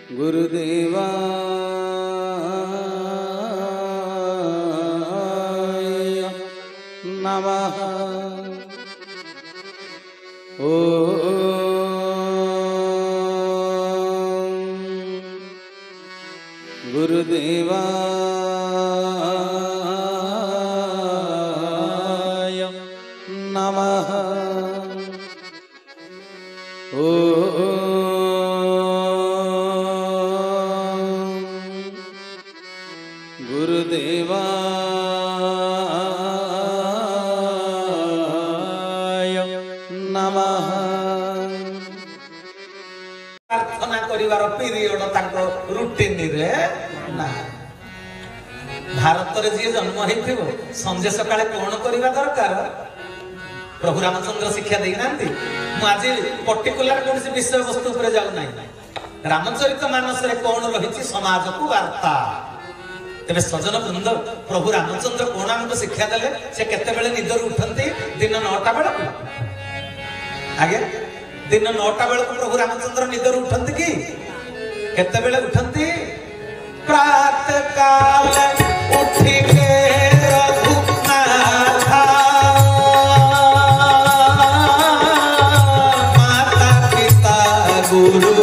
गुरुदेवा नमः। गुरुदेवा नमः। गुरुदेवा नमः। प्रार्थना करिवार पीरियड ताको रूटीन रे ना भारत रे जे जन्म हेथिबो संजे सकाळे कोन करिवा दरकार प्रभु रामचंद्र शिक्षा देई नांती। मु आज पर्टिकुलर कोन से विषय वस्तु पर जाउ नाही। रामचरित मानस रे कोन रहिछि समाज को वार्ता। तेरे सजन वृंद प्रभु रामचंद्र कोन हमको शिक्षा देले से केते बेले निदर उठंती दिन 9टा बेले आगे दिन 9टा बेले प्रभु रामचंद्र निदर उठंती की केते बेले उठंती प्रातः काल उठी के रघुनाथा माता पिता गुरु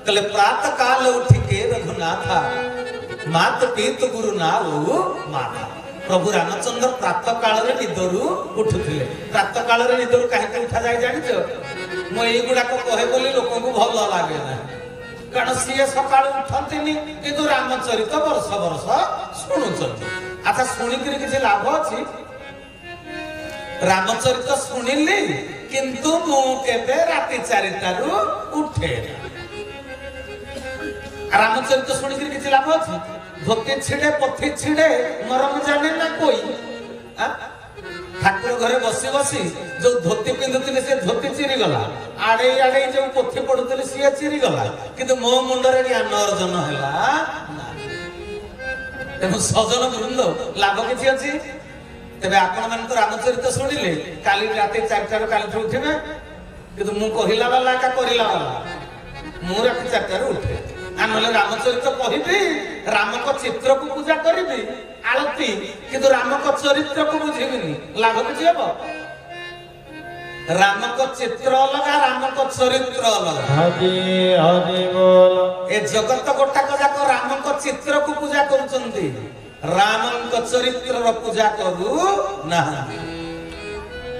कले प्रातः काल उठी के रघुनाथा मात पीत गुरु नाऊ माता। प्रभु रामचंद्र प्रातः काल रे निदरु उठुथिले। प्रातः काल रे निदरु काहे उठा जाय जानिछो मो एई गुडा को कहे बोली लोक को भल लागे ना कारण सिए सकाळ उठंतिनी किंतु रामचरित वर्ष वर्ष सुनुचंती। अच्छा सुनी कि किछि लाभ अछि रामचरित सुनिली किंतु मु केबे राति 4टारु उठे रामचरित शुणी किसी लाभ अच्छी धोती छिड़े पथी छिड़े मरम जाने ना कोई ठाकुर घरे बसी बसी जो धोती पिंधुले से धोती चिरी गला आड़े आड़े जो पोथी पढ़ुले सी चिरी गला किंतु मो मुंडरे ज्ञान अर्जन है तेणु सजन वृंद लाभ किसी अच्छी तेरे आपण मान रामचरित शुणिले काली राति 4टार काली उठे कि मु कहला वाला का करला वाला मु राति 4टार उठे आनले रामचरित कहिबी राम को चित्र को पूजा करिबी आलती किंतु राम को चरित्र को बुझिबिनी लाभ किछि हेबो। राम को चित्र अलग राम को चरित्र अलग। हरि हरि बोल। ए जगत गोटाक जाक राम को चित्र को पूजा करूचंती राम को चरित्र रो पूजा करू ना।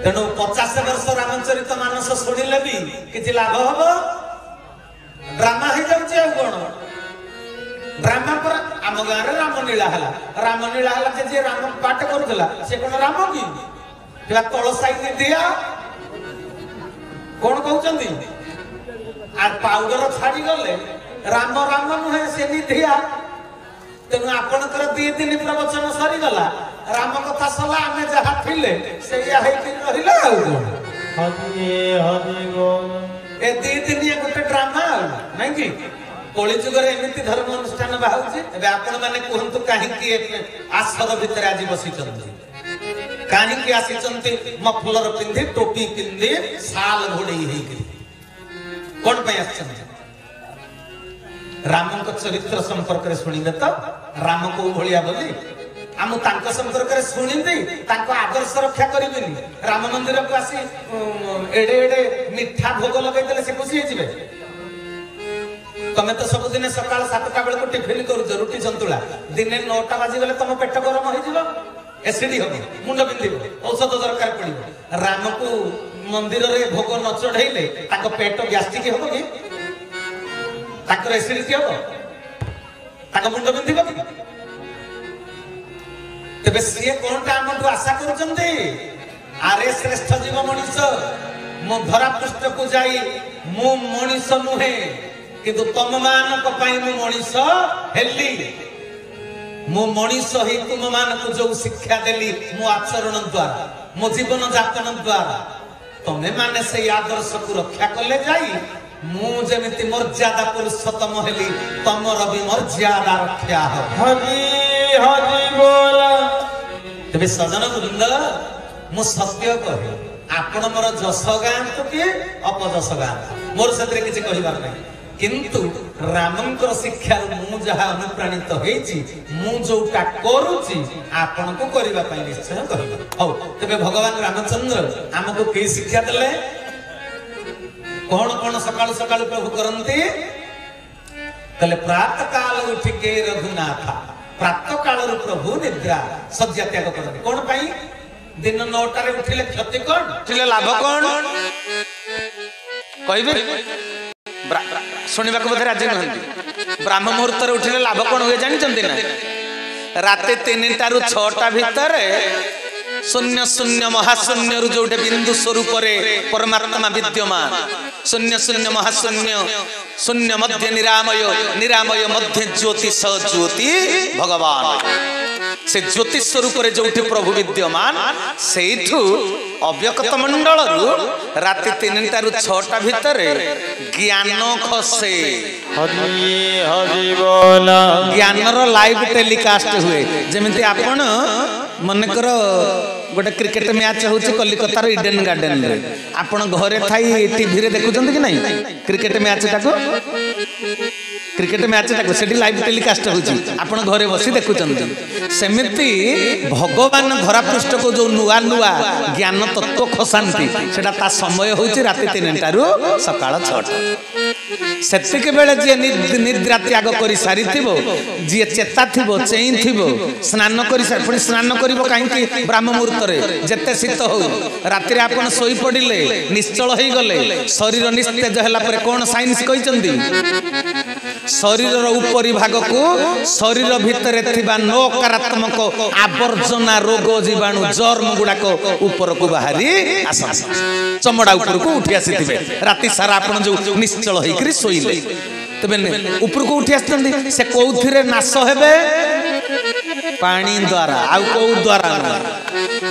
तेणु 50 वर्ष रामचरित मानस शुणिले भी किछि लाभ हबो ड्रामा हो जाउचे कोन ड्रामा पर आम गाँव में रामलीला है जे राम पाठ करूला से कोन राम की तल साइड दिया कौन कहते पाउडर छाड़ी गले राम राम नुहे से निधिया तेणु आपणकर 2-3 प्रवचन सरीगला राम कथा सला आम जहाँ थिले से रहिला ए 2-3 गोटे ड्रामा नहीं कि कली जुगर एमती धर्म अनुष्ठान बाहर आपण मैंने कहतु कहीं आसर भितर आज बसी कहीं आसी मफलर पिंधि टोपी पिंधि साल घोड़े कौन राम चरित्र संपर्क में शुणिले तो राम को भाया बोली आम संपर्क में शुणी आदर्श रक्षा करी राम मंदिर को आसी एडे एडे मिठा भोग लगे से खुशी हो तमें तो सबुदिन सकाल 7टा बेल को टिफिन करूच रुटी सतुला दिने 9टा बाजिगले तुम पेट गरम हो एसिड हम मुंड बिंध औषध दरकार पड़ो राम को मंदिर रे भोग न चढ़ेले पेट गैस्ट्रिक हम कि एसिडिटी हम मुंड बिंध कि तेरे सी कौन आम आशा कर आरे श्रेष्ठ जीव मनीष मो धरा पृष्ठ को जाई मु मनीष नुहे किंतु तुम मान मनीष हेली मो मनीष ही तुम मान को जो शिक्षा देली मो आचरण द्वारा मो जीवन जापन द्वारा तमे माने से आदर्श को रक्षा कले जाई मु जेमिति मर्यादा पुरुषोत्तम हेली तमर भी मर्यादा रक्षा हो हरि हरि बोल तेबे सजन वृंद मु सत्य कहे आपण मोर जस गांतु कि अपजस गांतु मोर सतरे किछि कहिबार नै किंतु रामंकर शिक्षा मु जहा अनुप्राणित होईछि मु जोटा करूछि आपण को करिबा पई निश्चय कहिबा हो तबे भगवान रामचंद्र हमको की शिक्षा देले कौन सकाल सकाल प्रभु करंती कले प्रातः काल उठिके रघुनाथ प्रातः काल प्रभु निद्रा सज्जा त्याग करते कौन पाई दिन 9टा रे उठिले क्षति कौन उठिले लाभ कौन कहबे सुनिबा को बोधे राजी नहंती ब्राह्म मुहूर्त रे उठिले लाभ कौन होय जानि चंदी ना राते 3टा रु 6टा भितर शून्य शून्य महाशून्य रु जोटे बिंदु स्वरूप रे परमात्मा विद्यमान शून्य शून्य महाशून्य शून्य मध्य निरामय निरामय मध्य ज्योति स ज्योति भगवान से ज्योति स्वरूप रे जोटे प्रभु विद्यमान सेठू अव्यक्त मंडल रु राति 3टा रु 6टा भितर ज्ञान खसे हरि हरि बोल ज्ञान रो लाइव टेलीकास्ट हुए जेमिति आपण मनकर गोटे क्रिकेट मैच होची कलिकतार इडेन गार्डन रे आपण घरे थाई टीवी रे देखुचंत कि नहीं क्रिकेट मैच टाको सेठी लाइव टेलीकास्ट होची आपण घरे बसी देखुचंत सेमिति भगवान धरा पृष्ठ को जो नुआ नुआ ज्ञान तत्व खसांती सेटा ता समय होची राति 3टा रु सकाळ 6टा सेतिके बेले जे निद्रा त्याग करि सारी थिबो जे चेता थिबो चेई थिबो स्नान करि सारी पुणी स्नान करिवो काहे कि ब्राह्म मुहूर्त रे जेते शीत हो राति रे आपण सोई पडिले निश्चल होई गले शरीर निस्तेज हला पर कोन साइंस कहिचंदी शरीर रो ऊपरी भाग को शरीर भितर थिबा नकारात्मक आवर्जना रोग जीवाणु जर्म गुडा को ऊपर को बाहरी आसन चमड़ा ऊपर को उठी आसीथिबे राति सारा आपण जो निश्चल होई करी सोइले तबे ऊपर को उठी आस्तंदी से कोउथिरे नाश हेबे पानी द्वारा आउ को द्वारा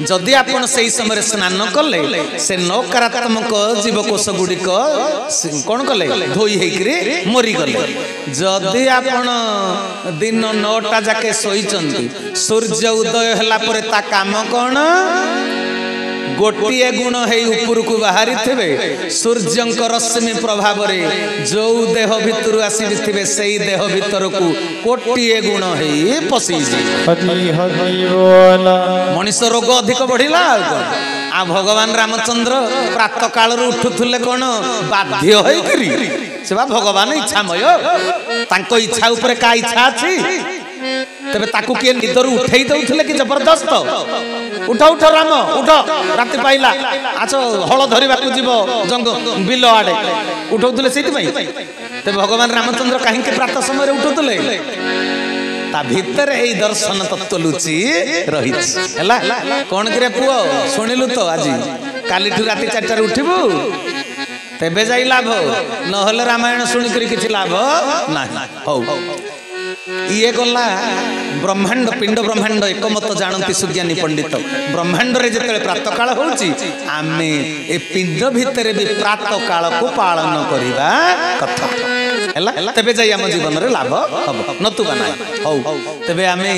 जदि आपण सही समय स्नान कले से नकारात्मक जीवकोष गुड़िक कौन कले धोई हेकरी मरी गले जदि आपण दिन 9टा जाके सोईचंती सूर्य उदय हला परे ता काम कौन गोटिए गुण है ऊपर को बाहरी थे सूर्यंक रश्मि प्रभाव रे जो देह भितर आसी थे से देह भितर को कोटिए गुण है पशि मनीष रोग अधिक बढ़िला आ भगवान रामचंद्र प्रातः काल उठुले कौन बाध्य होइकरी से भगवान इच्छामय तांको इच्छा ऊपर का इच्छा अछि तबे ताकू किए निदर उठेई दउथले कि जबरदस्त उठ उठ राम उठ राति पाइला आछ हळ धरिबा को जीव जंग बिल आडे उठौथले सेति पई ते भगवान रामचंद्र काहे के प्रातः समय रे उठौथले ता भीतर एई दर्शन तत्व लुची रही हैला कोन करे पुओ सुनिलु तो आजी कालीठु राति 4टा रे उठिबु तेबे जाई लाभ न होले रामायण सुनि करी किछि लाभ नाही हौ ये गला ब्रह्मांड पिंड ब्रह्मांड एकमत जानती सुज्ञानी पंडित ब्रह्मांड रे जेते प्रातः काल होची आमे ए पिंड भितर भी प्रातः काल को पालन करिबा कथा हैला तबे जाई हम जीवन रे लाभ हबो नतुबा नाही हौ तबे आमे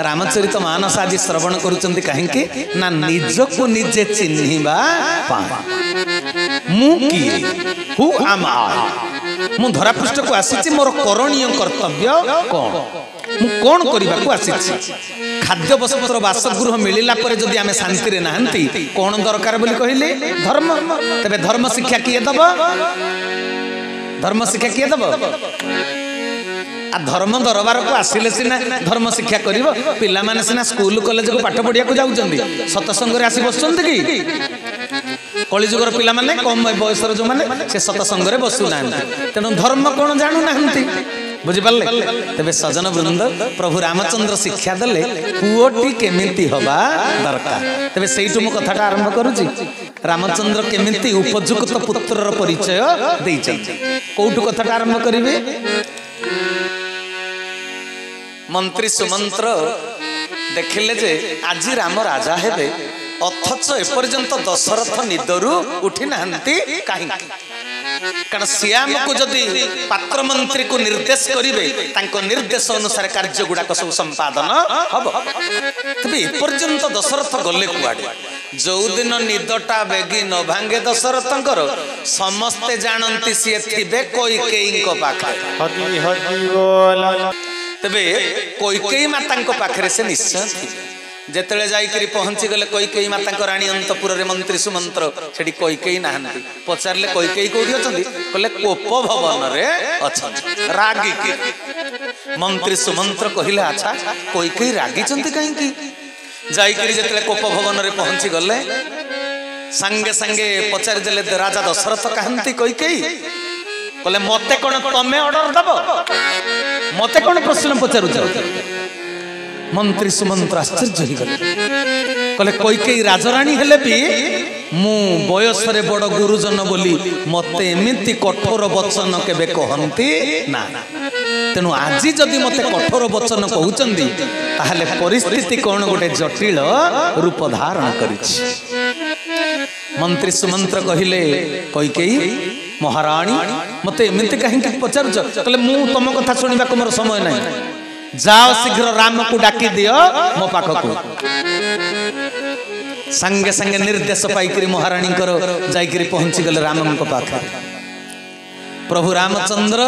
रामचरित मानस आदि श्रवण करूचंती काहे कि ना निज को निजे चिन्हिबा पा मु की हु आम आई मु धरा पृष्ठ को आसीची मोर करणीय कर्तव्य कोन मु कोन करिबा को आसीची खाद्य वस्त्र वासगृह मिलिला पर जदि आमे शांति रे नाहंती कोन दरकार बोली कहिले धर्म तबे धर्म शिक्षा किए दबो धर्म शिक्षा किए दबो आ धर्म दरबार को आसिले सिना धर्म शिक्षा करिवो पिला माने सिना स्कूल कॉलेज को पाठ पढ़िया को जाउचंदी सतसंग रे आसी बसचंदी कि कलिजुगर पिला माने कम बयस जो माने से सतसंग रे बसु ना तेनु धर्म कोन जानू नाहंती बुझि पाले तबे सजन वृंद प्रभु रामचंद्र शिक्षा दले पुओटी केमिति हबा दरकार तबे सेइटु मो कथाटा आरंभ करूची रामचंद्र केमिति उपयुक्त पुत्रर परिचय देइछन कोउटु कथाटा आरंभ करिवे मंत्री सुमंत्र देखिले जे आज राम राजा हेबे अथच एपर्यंत दशरथ निदरू उठी नाहंती कहीं कारण श्याम को जदि पात्र मंत्री को निर्देश करिवे तांको निर्देश अनुसार कार्य गुड़ाक सब संपादन हम तबे एपर्यंत दशरथ गले कुआडे जो दिन निदटा बेगी न भांगे दशरथंकर समस्ते जानती सी थिबे कैकेयी पाखे हरि हरि बोला तबे कैकेयी माता पाखे से निश्चय थिबे जेतले जाइकरी पहुंची गले कैकेयी माता राणी अंतपुर रे मंत्री सुमंत्र सेठी कैकेयी नाहंती पचारले कैकेयी कोठी अछंती कहले कोप भवन रे अछंती रागी के मंत्री सुमंत्र कहिले अच्छा कैकेयी रागी चंती काहे की जाइकरी जेतले कोप भवन रे पहुंची गले संगे संगे पचार देले राजा दशरथ कहंती कैकेयी कहले मते कोन तमे ऑर्डर दबो मते कोन प्रश्न पचारु मंत्री सुमंत्र आश्चर्य हो गले कहले कैकेयी राजराणी हेले भी मु बयस रे बड़ गुरुजन बोली मते एमिति कठोर वचन केबे कहंती ना तेनु आज जदि मते कठोर वचन कहउचंदी ताहले परिस्थिति कोन गोटे जटिल रूप धारण करिछि मंत्री सुमंत्र कहिले कैकेयी महाराणी मते एमिति काहे पचारुछ कहले मु तम कथा सुनिबा को मोर समय नै जाओ शीघ्र राम को डाकी दियो मो पाखकु संगे संगे निर्देश पाइकरी महाराणी कर जाइकरी पहुंची गले राम को पाखे प्रभु रामचंद्र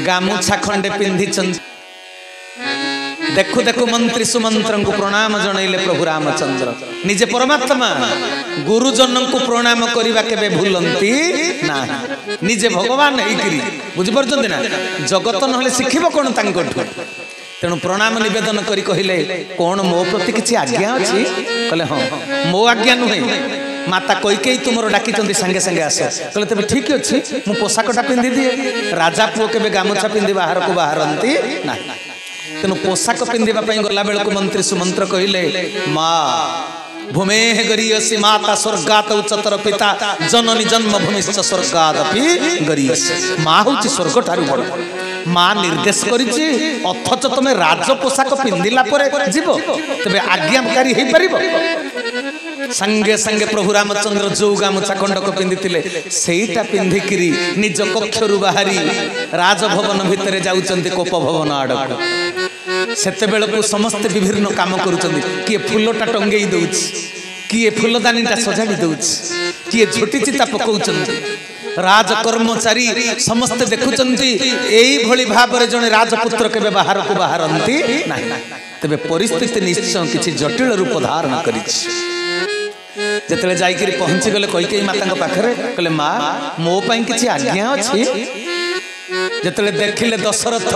गामुछा खंडे पिंधि देखु देखु मंत्री सुमंत्र को प्रणाम जनइले प्रभु रामचंद्र निजे परमात्मा गुरुजन को प्रणाम करिबा केबे भूलंती ना निजे भगवान हेकरी बुझि परछन ना जगत नहले सिखिबो कोन तांकोठु तेणु प्रणाम निवेदन करी कहिले कोन मो प्रति किछि आज्ञा अछि कहले हां मो आज्ञा नुहे माता कैकेयी तुमरो डाकी चंदी संगे संगे आसे कहले तबे ठीक अछि मु पोशाकटा पिंधि दिए राजा पुओ केबे गामुछा पिंधि बाहर को बाहरंती ना तेणु पोशाक पिंधिबा पई गला बेल को मंत्री सुमंत्र कहिले मां भूमेः गरीयसी माता स्वर्गात उच्चतर पिता जननी जन्म भूमिश्च स्वर्गादपि गरीयसी मां होची स्वर्ग ठारू बड़ मां निर्देश करिछि अथच तमे राज पोशाक पिंधिला परे जीवो तबे आज्ञाकारी हे परिबो संगे संगे प्रभु रामचंद्र जो गामुछा खंडक पिंधिथिले सेईटा पिंधिकिरी निज कक्षरु बाहरी राजभवन भितरे जाउचंती कोप भवन आडक सेते बेल को समस्त विभिन्न काम करूचंती किए फूलटा टंगेई दउछि किए फूलदानीटा सजाडी दउछि किए झोटी चिता पकाउचंती राज कर्मचारी समस्त देखुचंती एई भली भाबरे जने राजपुत्र केबे बाहर को बाहरंती नाही तबे परिस्थिति निश्चय किछि जटिल रूप धारण करिछि जेतले जाइकरी पहुंची गले कैकेयी माता पाखरे कहले मां मो पई किछि आज्ञा अछि जेतले देखिले दशरथ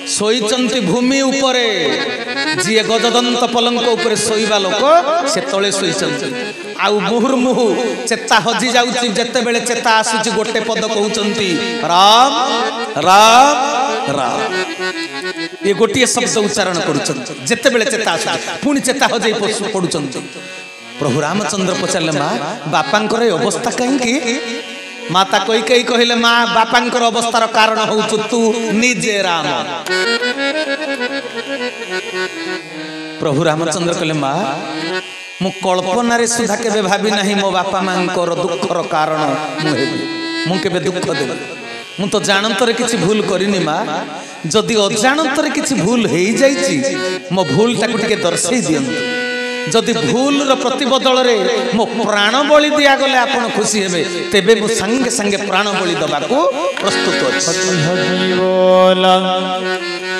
सोईचंती भूमि उपरे जी गजदंत पलंक उपरे सोईबा लोक से तले सोईचंती आउ मुहुर्मुहु चेता हजि जाउची जते बेले चेता आसुची गोटे पद कहउचंती राम राम राम ये गोटे शब्द उच्चारण करूचंती जते बेले चेता आसुची पुनी चेता हजि पडुचंती प्रभु रामचंद्र पचारले मां बापांकर ए अवस्था काहेकि माता कैकेयी कहिले मां बापांकर अवस्थार कारण होउछु तू निजे राम प्रभु रामचंद्र कहले मां मु कल्पना रे सुधा केबे भाबी नाही मो बापा मांकर दुखर कारण मु हेबी मु केबे दुख देबी मु तो जानंतरे किछि भूल करिनी मां जदि अजानंतरे किछि भूल हेई जाईची मो भूल ताकु टिके दर्शई दियंतु जदि भूल प्रतिबदल रे मो प्राण बलि दिया गले आपण खुशी हेबे तेबे मु संगे संगे प्राण बलि दबाको प्रस्तुत अछि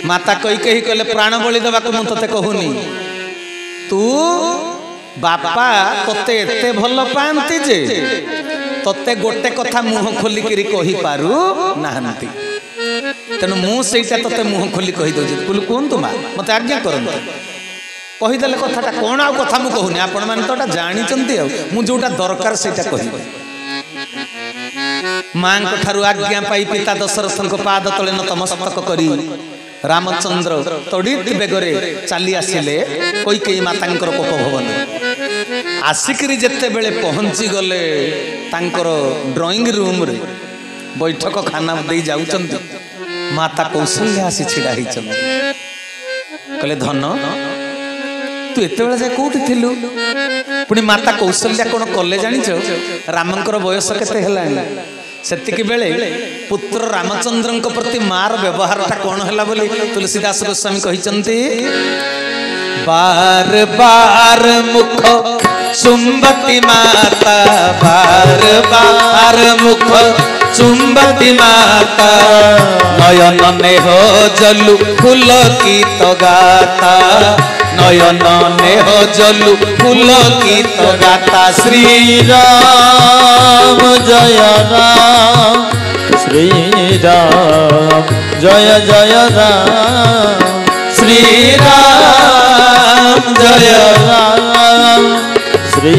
माता कैकेयी कहले प्राण बलि दबाको मु तते कहूनी तू बापा तते एते भल पांती जे तते गोटे कथा मुह खोली करी कहि पारु नाहंती तेनु मु सेटा तते मुह खोली कहि दउ जे कुल कोन तुमा मते आज्ञा करन कहीदेले कथाटा कौन आउ कथा मु कहूनी आपण माने तो जानी मु जोटा दरकार सेटा कहि मां को ठारु आज्ञा पाई पिता दशरथ को पाद तले नतमस्तक करी रामचंद्र तड़ित बेगरे चली आसिले कैकेयी मातांकर कोप भवन आसिकरी जेते बेले पहुंची गले तांकर ड्राइंग रूम रे बैठक खाना दे जाउचंती माता कौशल्या आसी छिड़ा हिचंती कहले धन तू एत बेला जाए कौटी थिलु पुणी माता कौशल्या कौन कले जानिछ रामंकर बयस केते हेलानी सेतिक बेले पुत्र रामचंद्रन प्रति मार व्यवहार ता कौन हैला बोली तुलसीदास गोस्वामी कहिचंती बार बार मुख चुंबती माता बार बार मुख चुंबती माता नयन नेह जलु फूल की तो गाता नयन नेह जलु फूल की तो गाता श्री राम जय राम श्री राम जय जय राम श्री राम जय राम श्री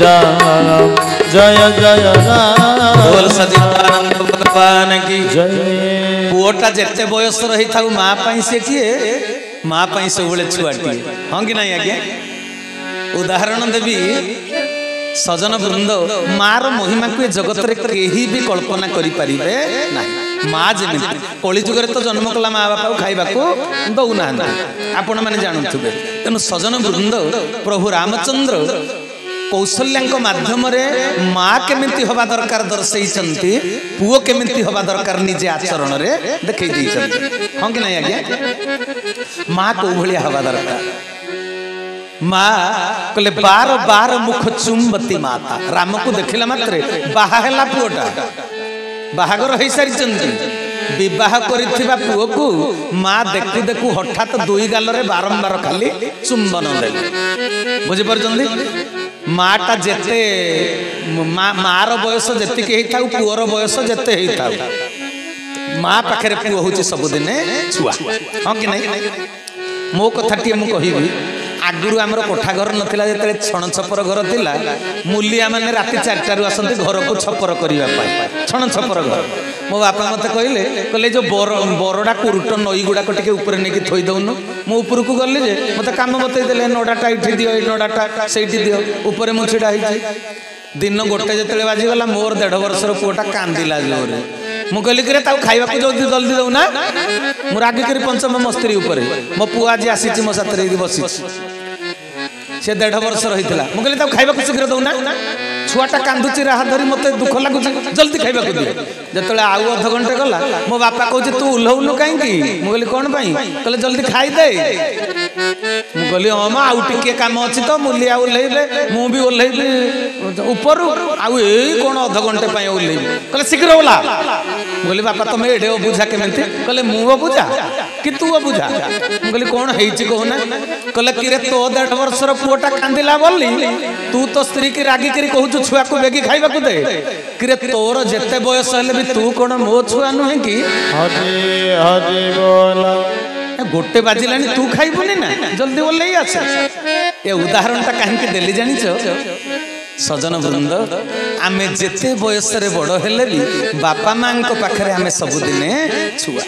राम जय जय राम बोल सच्चिदानंद भगवान की जय पुओटा जेते बयस रही था माँ पाई से किए माँ पाई सब छुआटी हाँ कि नहीं आज्ञा उदाहरण देवी सजन वृंद मार महिमा को जगत रे केही भी कल्पना करि परिबे नाही माँ जमी कली जुगे तो जन्म कला माँ बापा खाइबा को दौना आपण मैंने जानुवे तेणु सजन वृंद प्रभु रामचंद्र कौशल्या माध्यम माँ केमिति हवा दरकार दर्शई पुओ केमिति हवा दरकार निजे आचरण रे देखई दैछंती हाँ कि नहीं आज्ञा माँ को भलिया हवा दरकार माँ कहले बार बार मुख चुंबती माता राम को देखला मात्रे बाहा पुओटा बाहागर हो सारी विवाह करिथिबा पुओ को माँ देखु देखु हठात दुई गाल रे बारंबार खाली चुंबन देले बुझी परछंती माटा जेते मार बयस जेतिक हेता पुओर बयस जेते हेता माँ पाखे पुओ हूँ सबुदिन छुआ हाँ कि नहीं मो कथाटी मु कहबी आगुरु आमर कोठा घर नथिला जेते छण छपर घर थिला मूलिया माने राति 4टारू आसंती घर को छपर करिवा पाई छण छपर घर मो बापा मते कहले जो बरडा कुरुट नई गुडाक टिके ऊपर नेकी थोई दउनु मु ऊपर को गले जे मते काम बतई देले नडाटा इठी दियो ए नडाटा सेठी दियो ऊपर मु छिडा हिची दिन गोटे जेतले बाजी गला मोर 1.5 वर्षर पुओटा कांदिला जोरे मु कहली करे ताऊ खाइबा को जल्दी जल्दी दउना मु रागी करी पंचम मस्त्री ऊपर मो पुआ आज आसीची मो साथरे बसी से 1.5 वर्ष रही मु कहली ताऊ खाइबा को शीघ्र दउना छुआटा कांदुची राह धरी मते दुख लागुची जल्दी खाइबा को दियो जतले आउ अध घंटे गला मो बापा कहूची तू उल्हौनु काई की मु कहली कोन पई कहले जल्दी खाइ दे मु कहली हां मा आउ टिके काम अछि तो मुलिया उल्हैले मु भी उल्हैली ऊपर आउ ए कोन अध घंटे पई उल्हैली कहले शीघ्र ओला मु कहली बापा तमे एडे बुझा केमेंती कहले मु बुझा कि तू बुझा मु कहली कोन हेइची कहना कहले किरे तो 1.5 वर्षर पुओटा कांदिला बोली तू तो स्त्री की रागी करी कहू छुआ को बेगी खाइबा को दे किरे तोर जेते बयस हेले भी तू कोन मो छुआ नुहे कि हरि हरि बोल गोटे बाजिलानी तू खाइबुनी ना जल्दी बोले आसे ए उदाहरण ता काहे के देली जानिछ सजन वृंद आमे जेते बयस रे बड़ हेले भी बापा मां को पाखरे आमे सब दिने छुआ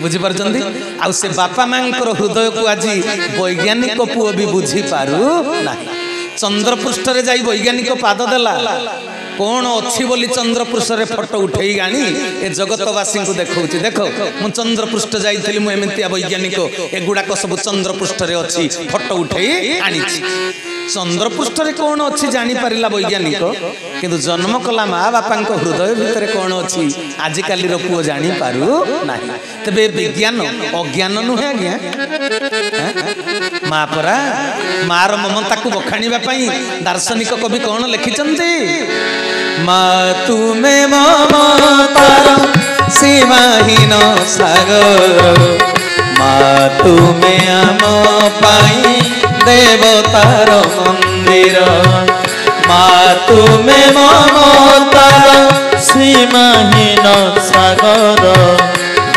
बुझी परछंती आ से बापा मां को हृदय को आजी वैज्ञानिक पुओ भी बुझी पारु नाही चंद्रपृष्ठ रे जाई वैज्ञानिक पाद देला कौन अच्छी बोली चंद्रपृष्ठ रे फोटो उठेई गानी ए जगतवासी को देखौची देखो मु चंद्रपृष्ठ जाइथिली मु एमितिया वैज्ञानिक एगुडा को सब चंद्रपृष्ठ रे अछि फोटो उठेई आनिछि चंद्रपृष्ठ रे कौन अच्छी जानी पारिला वैज्ञानिक किंतु जन्म कला माँ बापा हृदय भितर कौन अच्छी आजिकल पुओ जानी पारु नाही तबे विज्ञान अज्ञान नुहे आज्ञा माँ परा मार ममता को बखाणीबा पई दार्शनिक कवि कौन लिखिचंती माँ तुमे ममतार सीमाहीन सागर माँ तुमे आम पाई देवतार मंदिर माँ तुमे ममतार सीमाहीन सागर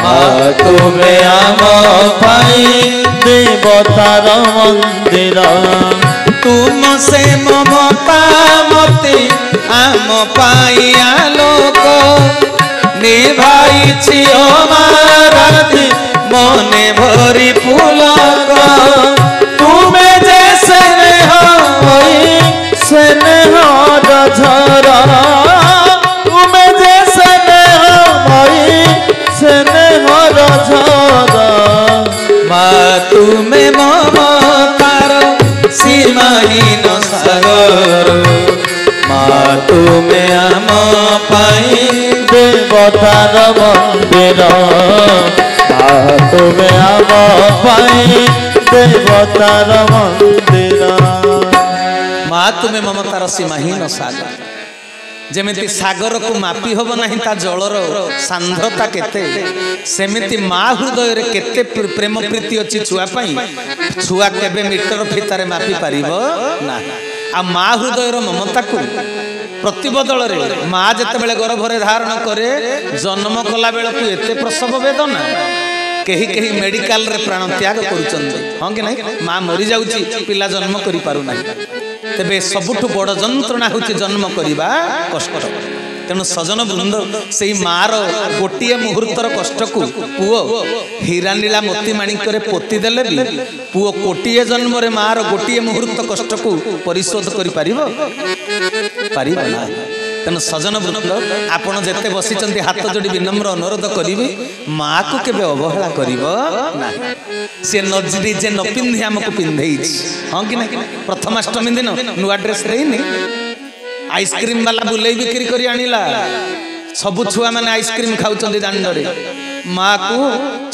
माँ तुमे आम पाई देवतार मंदिर तुम से ममता मते आम पाई आलोक निभाई छियो माराती मने भरी पुलक तुमे जैसे स्नेह झरा तुमे जैसे स्नेह झरा माँ तुमे ସୀମାହୀନ ସାଗର ମା ତୁମେ ଆମ ପାଇଁ ଦେବତାର ମନ୍ଦିର ମା ତୁମେ ଆମ ପାଇଁ ଦେବତାର ମନ୍ଦିର ମା ତୁମେ ମମତାର ସୀମାହୀନ ସାଗର ଯେମିତି ସାଗରକୁ ମାପି ହବ ନାହିଁ ତା ଜଳର ସାନ୍ଦ୍ରତା କେତେ ସେମିତି ମା ହୃଦୟରେ କେତେ ପ୍ରେମ ପ୍ରୀତି ଅଛି ଛୁଆ ପାଇଁ ଛୁଆ କେବେ ମିଟର ଫିତାରେ ମାପି ପାରିବ ନାହିଁ ଆଉ ମା ହୃଦୟର ମମତାକୁ ପ୍ରତିବଦଳରେ ମା ଯେତେବେଳେ ଗର୍ଭରେ ଧାରଣ କରେ ଜନ୍ମ କଲା ବେଳକୁ ଏତେ ପ୍ରସବ ବେଦନା କେହି କେହି ମେଡିକାଲରେ ପ୍ରାଣ ତ୍ୟାଗ କରୁଛନ୍ତି ହଁ କି ନାହିଁ ମା ମରିଯାଉଛି ପିଲା ଜନ୍ମ କରିପାରୁନାହିଁ ତେବେ ସବୁଠୁ ବଡ଼ ଯନ୍ତ୍ରଣା ହେଉଛି ଜନ୍ମ କରିବା କଷ୍ଟ ତେଣୁ ସଜନ ବୃନ୍ଦ ସେଇ ମାର ଗୋଟିଏ ମୁହୂର୍ତ୍ତର କଷ୍ଟକୁ ପୁଅ ହୀରାନୀଳା ମୋତି ମାଣିକରେ ପୋତି ଦେଲେ ବି ପୁଅ କୋଟିଏ ଜନ୍ମରେ ମାର ଗୋଟିଏ ମୁହୂର୍ତ୍ତ କଷ୍ଟକୁ ପରିଶୋଧ କରିପାରିବ ପାରିବ ନା ତେଣୁ ସଜନ ବୃନ୍ଦ ଆପଣ ଯେତେ ବସିଛନ୍ତି ହାତ ଯୋଡ଼ି ବିନମ୍ର ଅନୁରୋଧ କରିବେ ମାକୁ କେବେ ଅବହେଳା କରିବ ନାହିଁ ସେ ନିଜେ ନ ପିନ୍ଧି ଆମକୁ ପିନ୍ଧେଇଛି ହଁ କି ନାହିଁ ପ୍ରଥମାଷ୍ଟମୀ ଦିନ ନୂଆ ଡ୍ରେସ୍ ଦେଇନି ଆଇସ୍କ୍ରିମ ବାଲା ବୁଲେଇ ବିକ୍ରି କରି ଆଣିଲା ସବୁ ଛୁଆ ମାନେ ଆଇସ୍କ୍ରିମ ଖାଉଛନ୍ତି ଦାଣ୍ଡରେ ମାକୁ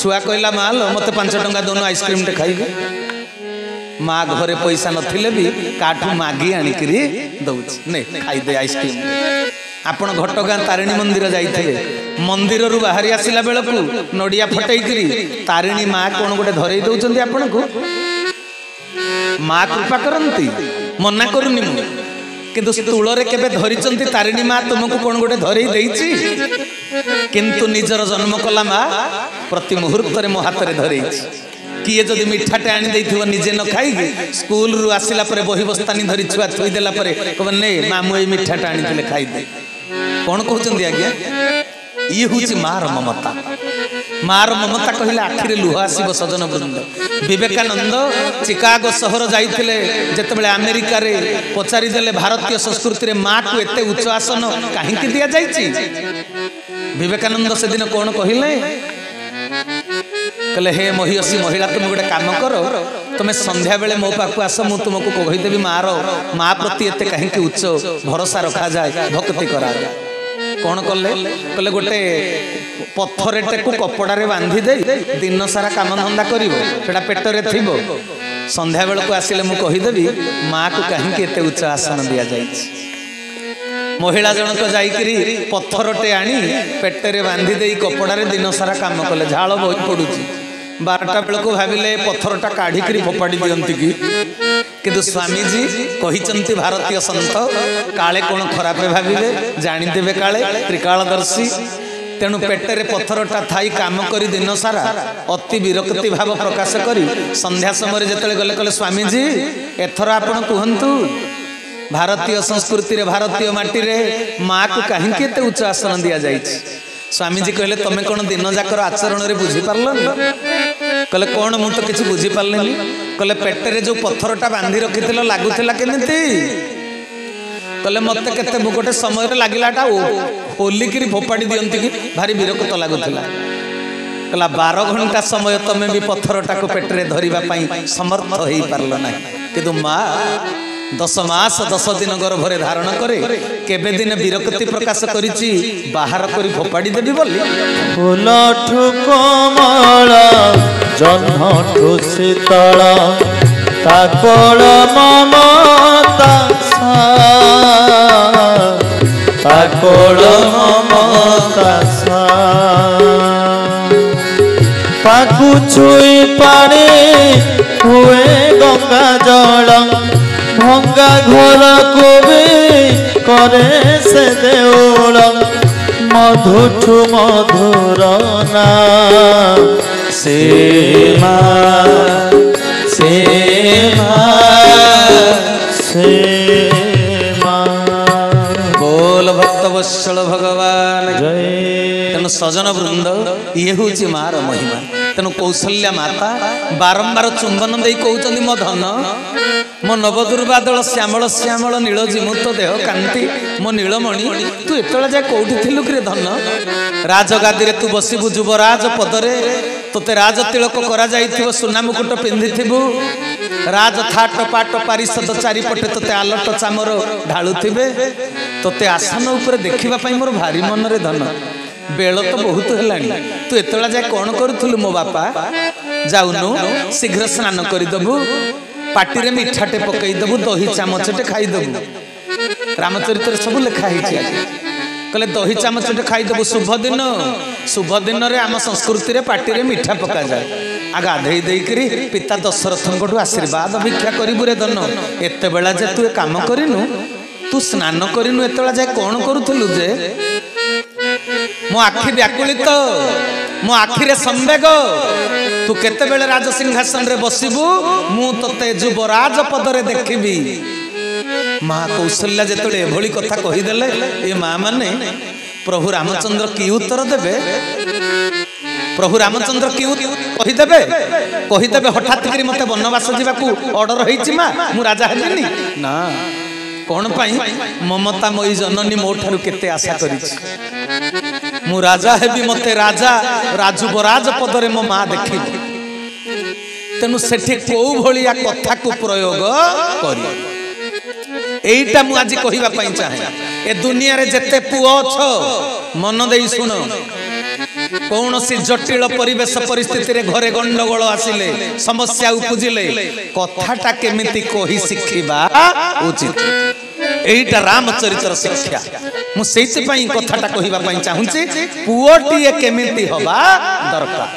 ଛୁଆ କହିଲା ମା ଲ ମତେ 5 ଟଙ୍କା ଦଉନ ଆଇସ୍କ୍ରିମ ଟେ ଖାଇବି ମା ଘରେ ପଇସା ନଥିଲେ ବି କାଠୁ ମାଗି ଆଣିକିରି ଦଉଛି ନେ ଖାଇଦେ ଆଇସ୍କ୍ରିମ ଆପଣ ଘଟଗାଁ ତାରିଣୀ ମନ୍ଦିର ଯାଇଥିବେ ମନ୍ଦିରରୁ ବାହାରି ଆସିଲା ବେଳକୁ ନଡ଼ିଆ ଫଟେଇକିରି ତାରିଣୀ ମା କଣ ଗୋଟେ ଧରେଇ ଦଉଛନ୍ତି ଆପଣଙ୍କୁ ମା କୃପା କରନ୍ତି ମନା କରୁନି ମୁଁ କିନ୍ତୁ ସ୍ଥୂଳରେ କେବେ ଧରିଛନ୍ତି ତାରିଣୀ ମା ତୁମକୁ କଣ ଗୋଟେ ଧରେଇ ଦେଇଛି କିନ୍ତୁ ନିଜର ଜନ୍ମ କଲା ମା ପ୍ରତି ମୁହୂର୍ତ୍ତରେ ମୋ ହାତରେ ଧରେଇଛି କିଏ ଯଦି ମିଠାଟେ ଆଣି ଦେଇଥିବ ନିଜେ ନ ଖାଇକି ସ୍କୁଲରୁ ଆସିଲା ପରେ ବହି ବସ୍ତାନି ଧରି ଛୁଆ ଥୋଇଦେଲା ପରେ କହିବ ନେ ମା ମୁଁ ଏଇ ମିଠାଟା ଆଣିଥିଲେ ଖାଇଦେ କଣ କହୁଛନ୍ତି ଆଜ୍ଞା ଇଏ ହଉଛି ମାର ମମତା ମାର ମମତା କହିଲେ ଆଖିରେ ଲୁହ ଆସିବ ସଜନ ବୃନ୍ଦ ବିବେକାନନ୍ଦ ଚିକାଗୋ ସହର ଯାଇଥିଲେ ଯେତେବେଳେ ଆମେରିକାରେ ପଚାରିଦେଲେ ଭାରତୀୟ ସଂସ୍କୃତିରେ ମାକୁ ଏତେ ଉଚ୍ଚ ଆସନ କାହିଁକି ଦିଆଯାଇଛି ବିବେକାନନ୍ଦ ସେଦିନ କଣ କହିଲେ କହିଲେ ହେ ମହିୟସୀ ମହିଳା ତୁମେ ଗୋଟେ କାମ କର ତୁମେ ସନ୍ଧ୍ୟା ବେଳେ ମୋ ପାଖକୁ ଆସ ମୁଁ ତୁମକୁ କହିଦେବି ମା ପ୍ରତି ଏତେ କାହିଁକି ଉଚ୍ଚ ଭରସା ରଖାଯାଏ ଭକ୍ତି କରାଯାଏ କଣ କଲେ କହିଲେ ଗୋଟେ ପଥରଟାକୁ କପଡ଼ାରେ ବାନ୍ଧି ଦେଇ ଦିନ ସାରା କାମ ଧନ୍ଦା କରିବ ସେଟା ପେଟରେ ଥିବ ସନ୍ଧ୍ୟା ବେଳକୁ ଆସିଲେ ମୁଁ କହିଦେବି ମାକୁ କାହିଁକି ଏତେ ଉଚ୍ଚ ଆସନ ଦିଆଯାଇଛି ମହିଳା ଜଣକ ଯାଇକିରି ପଥରଟେ ଆଣି ପେଟରେ ବାନ୍ଧି ଦେଇ କପଡ଼ାରେ ଦିନ ସାରା କାମ କଲେ ଝାଳ ବୋହି ପଡୁଛି 12ଟା ବେଳକୁ ଭାବିଲେ ପଥରଟା କାଢିକିରି ଫୋପାଡ଼ି ଦିଅନ୍ତି କି କିନ୍ତୁ ସ୍ୱାମୀଜୀ କହିଛନ୍ତି ଭାରତୀୟ ସନ୍ଥ କାଳେ କଣ ଖରାପ ଭାବିବେ ଜାଣିଦେବେ କାଳେ ତ୍ରିକାଳଦର୍ଶୀ ତେଣୁ ପେଟରେ ପଥରଟା ଥାଇ କାମ କରି ଦିନ ସାରା ଅତି ବିରକ୍ତି ଭାବ ପ୍ରକାଶ କରି ସନ୍ଧ୍ୟା ସମୟରେ ଯେତେବେଳେ ଗଲେ କହିଲେ ସ୍ୱାମୀଜୀ ଏଥର ଆପଣ କୁହନ୍ତୁ ଭାରତୀୟ ସଂସ୍କୃତିରେ ଭାରତୀୟ ମାଟିରେ ମାକୁ କାହିଁକି ଏତେ ଉଚ୍ଚ ଆସନ ଦିଆଯାଇଛି ସ୍ୱାମୀଜୀ କହିଲେ ତମେ କଣ ଦିନ ଯାକର ଆଚରଣରେ ବୁଝିପାରିଲନି କହିଲେ କଣ ମୁଁ ତ କିଛି ବୁଝିପାରିଲିନି କହିଲେ ପେଟରେ ଯୋଉ ପଥରଟା ବାନ୍ଧି ରଖିଥିଲ ଲାଗୁଥିଲା କେମିତି କହିଲେ ମତେ କେତେ ଗୋଟେ ସମୟରେ ଲାଗିଲାଟା ହୋଲିକିରି ଫୋପାଡ଼ି ଦିଅନ୍ତି କି ଭାରି ବିରକ୍ତ ଲାଗୁଥିଲା କହିଲା 12 ଘଣ୍ଟା ସମୟ ତମେ ବି ପଥରଟାକୁ ପେଟରେ ଧରିବା ପାଇଁ ସମର୍ଥ ହେଇପାରିଲ ନାହିଁ କିନ୍ତୁ ମା 10 ମାସ 10 ଦିନ ଗର୍ଭରେ ଧାରଣ করে କେବେ ଦିନେ ବିରକ୍ତି ପ୍ରକାଶ କରିଛି ବାହାର କରି ଫୋପାଡ଼ି ଦେବି ବୋଲି ଫୁଲଠୁ କୋମଳ ଜହ୍ନଠୁ ଶୀତଳ ତାକଳ ମମତା ତାକଳ ମମତା ପାକୁ ଛୁଇ ପାଣି ହୁଏ ଗଙ୍ଗା ଜଳ ଭଙ୍ଗା ଘରକୁ ବି করে সে দেউଳ মধুঠু মধুর না সে মা সে মা সে মা बोल भक्त वत्सल भगवान জয় तेणु सजन वृंद ये हूँ मार महिमा तेणु कौशल्या माता बारंबार चुंबन दे कहते मो धन मो नवदुर्बादल श्यामल श्यामल नील जिमुत देह कांति मो नीलमणि तू एतला जाए कौटी थिलु कि धन राजगादी रे तू बसिबु युवराज पदरे तोते राज तिलक करा जाइथिबो सुना मुकुट पिंधिथिबु राज थाट पाट पारिषद चारिपटे तोते आलट चामर ढालुथिबे तोते आसन ऊपर देखिबा पई मोर भारी मन रे धन बेल तो बहुत हेलानी तू एतला जाय कोन करूथुलु मो बापा जाउनु शीघ्र स्नान करिदबु पाटी रे मिठाटे पकई दबु दही चामचटे खाई दबु रामचरित्र सब लिखा हिची कहले दही चामचटे खाई दबु शुभ दिन रे आम संस्कृति रे पाटी रे मिठा पका जाए आ गाधई देकरी पिता दशरथंकठू आशीर्वाद भिक्षा करिबु रे धन एते बेला जे तू काम करिनु तू स्नान करिनु एतला जाय कोन करूथुलु जे मो आखि व्याकुलित मो आखि रे संवेग तू केते बेले राज सिंहासन रे बसिबु मु तते युवराज पद रे देखिबी मां कौशल्या जेतले एभली कथा कहि देले ए मां माने प्रभु रामचंद्र की उत्तर देबे प्रभु रामचंद्र की कहि देबे हठात करी मते वनवास जीवाकू ऑर्डर होईची मा मु राजा हेलिनी ना कोन पई ममता मई जननी मो ठारू केते आशा करिछि मु राजा हेबी मते राजा राजुबराज पदरे मो मां देखि तेनु सेठी को भलिया कथा को प्रयोग करी एईटा मु आज कहिबा पई चाहे ए दुनिया रे जते पुओ छ मन देई सुनो कौन सी जटिल परिवेश परिस्थिति रे घरे गंडगोल आसिले समस्या उपजिले कथाटा केमिति कहि शिखिबा उचित एईटा रामचरित्र शिक्षा मु सेति पई कथाटा कहिबा पई चाहुछि पुओटिए केमिति होबा दरकार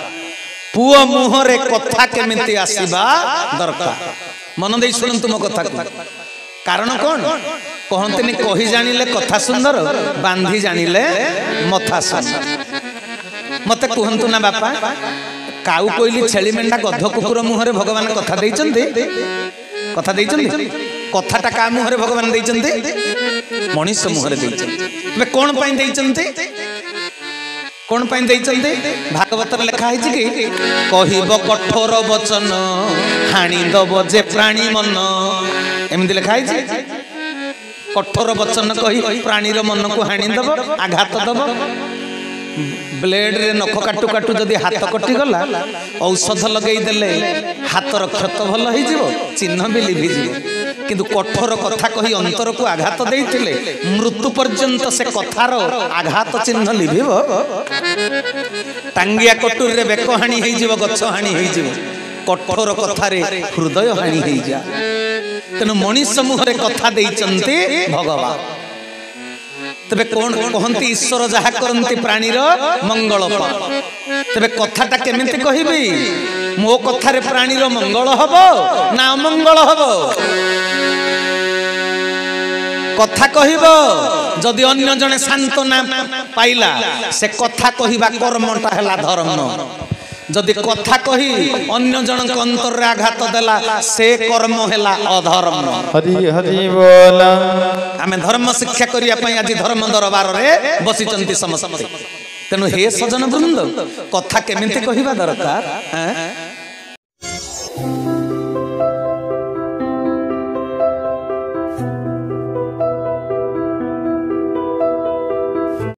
पुओ मुहरे कथा केमिति आसीबा दरकार मन देई सुनंतु मो कथा को कारण कौन कहंतनी कहि जानिले कथा सुंदर बांधी जानिले मथा सुंदर मते कहंतु ना बापा काऊ कोइली छेली मेंढा गध कुकुर मुहरे भगवान कथा देइचंदी कथाटा का मुहरे भगवान देइचंदी मनुष्य मुहरे देइचंदी बे कोन पई देइचंदी कोन पई देइचंदी भागवत रे लिखा है कि कहिबो कठोर वचन हानि दबो जे प्राणी मन एमि लिखा है कठोर वचन कहि प्राणी रो मन को हानि दबो आघात दबो ब्लेड रे नख काटू काटू जदि हाथ कटि गला औषध लगेई देले हाथर क्षत भल होई जिवो चिन्ह भी लिभि जिवो किंतु कठोर कथा कही अंतर को आघात देइथिले मृत्यु पर्यंत से कथार आघात चिन्ह लिभिबो टांगिया कटुर रे बेक हानि होई जिवो गछ हानि होई जिवो कठोर कथा रे हृदय हानि होई जा तेनु मनुष्य मुहरे कथा देइचंती भगवान तबे कौन कहंती ईश्वर जहा करंती प्राणीर मंगल तबे कथाटा केमिति कहिबी मो कथारे प्राणीर मंगल हबो ना अमंगल हबो कथा कहिबो जदि अन्य जने सांत्वना पाइला से कथा कहिबा कर्मटा हला धर्म जदि कथा कही अन्य जन अंतर रे आघात देला से कर्म हेला अधर्म हरि हरि बोला आमे धर्म शिक्षा करिया पई आज धर्म दरबार रे बसिचंती समस्त तेनु हे सजन वृंद कथा केमिति कहिबा दरकार